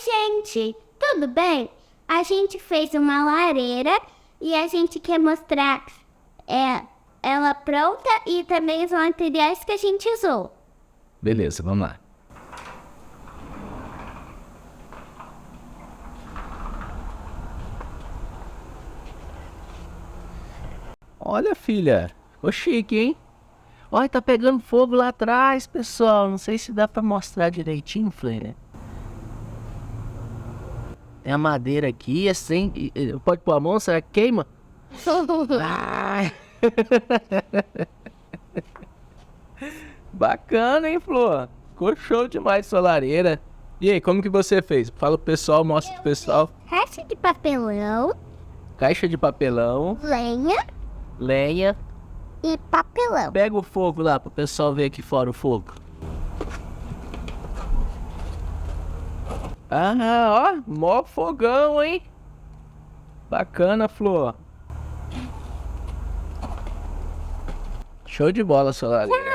gente, tudo bem? A gente fez uma lareira e a gente quer mostrar ela pronta e também os materiais que a gente usou. Beleza, vamos lá. Olha, filha, ficou chique, hein? Olha, tá pegando fogo lá atrás, pessoal. Não sei se dá pra mostrar direitinho, Freire. Tem a madeira aqui, assim. Pode pôr a mão, será que queima? Ai. Bacana, hein, Flor? Ficou show demais sua lareira. E aí, como que você fez? Fala pro pessoal, mostra pro pessoal. Caixa de papelão, Caixa de papelão, lenha lenha. e papelão. Pega o fogo lá pro pessoal ver aqui fora o fogo. Ah, ó, mó fogão, hein? Bacana, Flor. Show de bola, sua lareira.